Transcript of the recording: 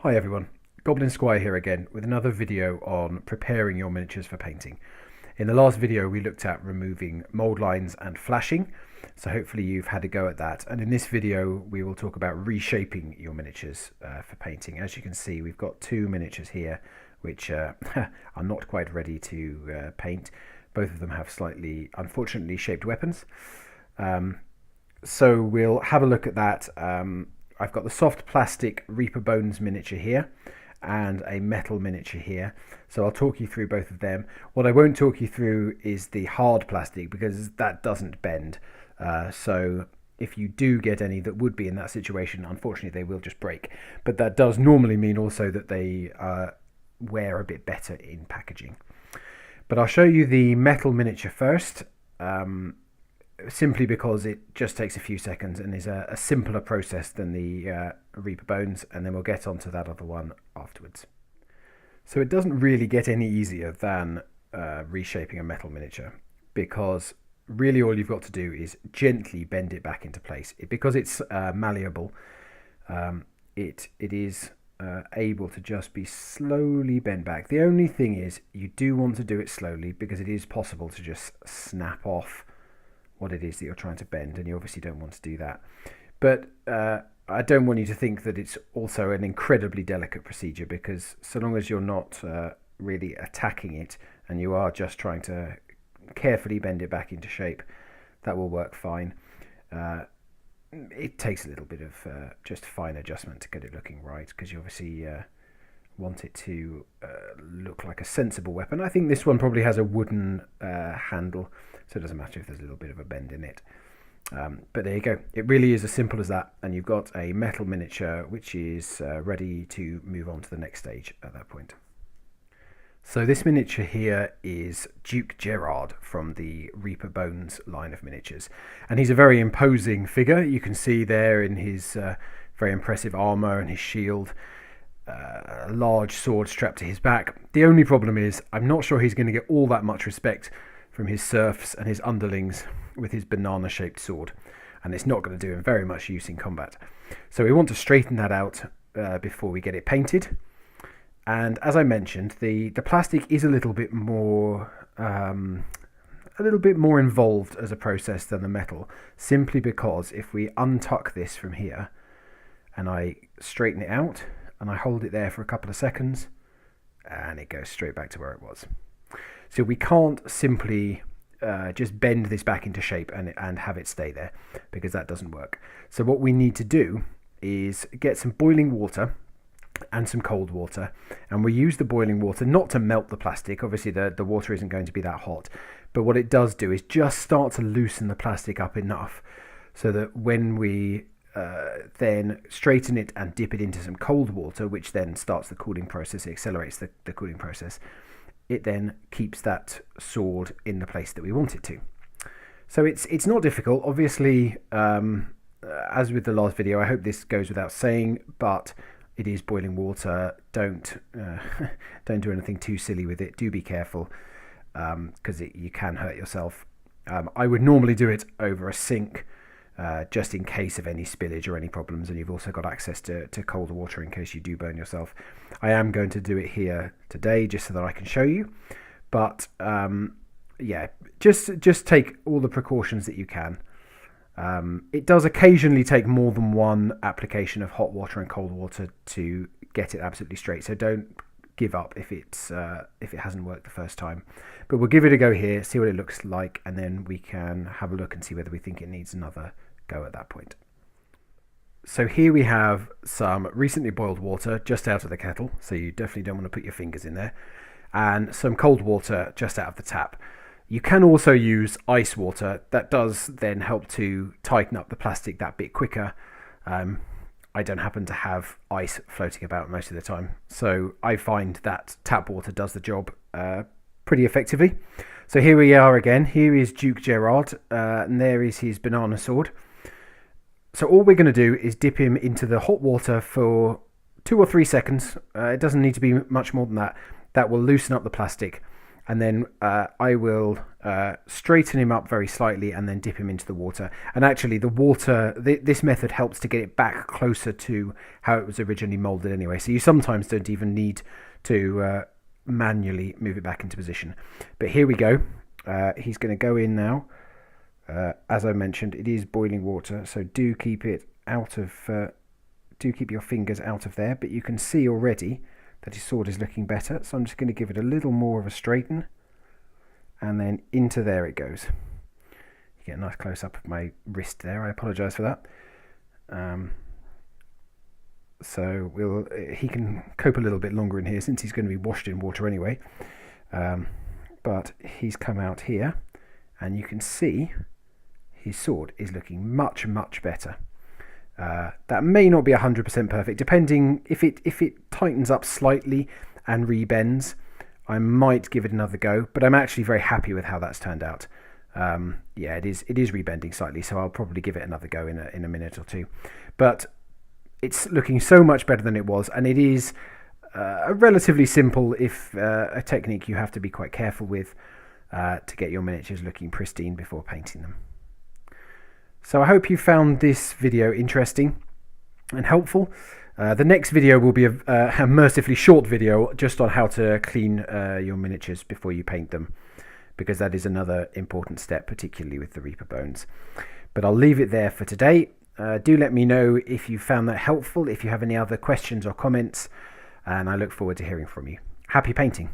Hi everyone, Goblin Squire here again with another video on preparing your miniatures for painting. In the last video we looked at removing mold lines and flashing, so hopefully you've had a go at that. And in this video we will talk about reshaping your miniatures for painting. As you can see, we've got two miniatures here which are not quite ready to paint. Both of them have slightly unfortunately shaped weapons. So we'll have a look at that. I've got the soft plastic Reaper Bones miniature here and a metal miniature here, so I'll talk you through both of them. What I won't talk you through is the hard plastic because that doesn't bend, so if you do get any that would be in that situation, unfortunately they will just break, but that does normally mean also that they wear a bit better in packaging. But I'll show you the metal miniature first, simply because it just takes a few seconds and is a simpler process than the Reaper Bones, and then we'll get onto that other one afterwards. So it doesn't really get any easier than reshaping a metal miniature, because really all you've got to do is gently bend it back into place. Because it's malleable, it is able to just be slowly bent back. The only thing is you do want to do it slowly, because it is possible to just snap off what it is that you're trying to bend, and you obviously don't want to do that. But I don't want you to think that it's also an incredibly delicate procedure, because so long as you're not really attacking it and you are just trying to carefully bend it back into shape, that will work fine. It takes a little bit of just fine adjustment to get it looking right, because you obviously want it to look like a sensible weapon. I think this one probably has a wooden handle, so it doesn't matter if there's a little bit of a bend in it. But there you go. It really is as simple as that, and you've got a metal miniature which is ready to move on to the next stage at that point. So this miniature here is Duke Gerard from the Reaper Bones line of miniatures, and he's a very imposing figure. You can see there in his very impressive armour and his shield, a large sword strapped to his back. The only problem is I'm not sure he's going to get all that much respect from his serfs and his underlings with his banana shaped sword, and it's not going to do him very much use in combat. So we want to straighten that out before we get it painted. And as I mentioned, the plastic is a little bit more involved as a process than the metal, simply because if we untuck this from here and I straighten it out and I hold it there for a couple of seconds, and it goes straight back to where it was. So we can't simply just bend this back into shape and have it stay there, because that doesn't work. So what we need to do is get some boiling water and some cold water, and we use the boiling water not to melt the plastic. Obviously the water isn't going to be that hot, but what it does do is just start to loosen the plastic up enough so that when we then straighten it and dip it into some cold water, which then starts the cooling process, it accelerates the cooling process, it then keeps that sword in the place that we want it to. So it's not difficult. Obviously, as with the last video, I hope this goes without saying, but it is boiling water. Don't do anything too silly with it. Do be careful, because you can hurt yourself. I would normally do it over a sink, just in case of any spillage or any problems, and you've also got access to cold water in case you do burn yourself. I am going to do it here today just so that I can show you, but yeah, just take all the precautions that you can. It does occasionally take more than one application of hot water and cold water to get it absolutely straight, so don't give up if it hasn't worked the first time. But we'll give it a go here, see what it looks like, and then we can have a look and see whether we think it needs another go at that point. So here we have some recently boiled water just out of the kettle, so you definitely don't want to put your fingers in there, and some cold water just out of the tap. You can also use ice water. That does then help to tighten up the plastic that bit quicker. I don't happen to have ice floating about most of the time, so I find that tap water does the job pretty effectively. So here we are again. Here is Duke Gerard, and there is his banana sword. So all we're going to do is dip him into the hot water for 2 or 3 seconds. It doesn't need to be much more than that. That will loosen up the plastic, and then I will straighten him up very slightly and then dip him into the water. And actually the water, this method helps to get it back closer to how it was originally molded anyway. So you sometimes don't even need to manually move it back into position. But here we go. He's going to go in now. As I mentioned, it is boiling water, so do keep it out of, do keep your fingers out of there. But you can see already that his sword is looking better, so I'm just going to give it a little more of a straighten, and then into there it goes. You get a nice close up of my wrist there. I apologise for that. So he can cope a little bit longer in here since he's going to be washed in water anyway. But he's come out here, and you can see his sword is looking much, much better. That may not be 100% perfect, depending if it tightens up slightly and rebends. I might give it another go, but I'm actually very happy with how that's turned out. Yeah, it is rebending slightly, so I'll probably give it another go in a minute or two. But it's looking so much better than it was, and it is a relatively simple, if a technique you have to be quite careful with to get your miniatures looking pristine before painting them. So I hope you found this video interesting and helpful. The next video will be a mercifully short video just on how to clean your miniatures before you paint them, because that is another important step, particularly with the Reaper bones. But I'll leave it there for today. Do let me know if you found that helpful, if you have any other questions or comments, and I look forward to hearing from you. Happy painting!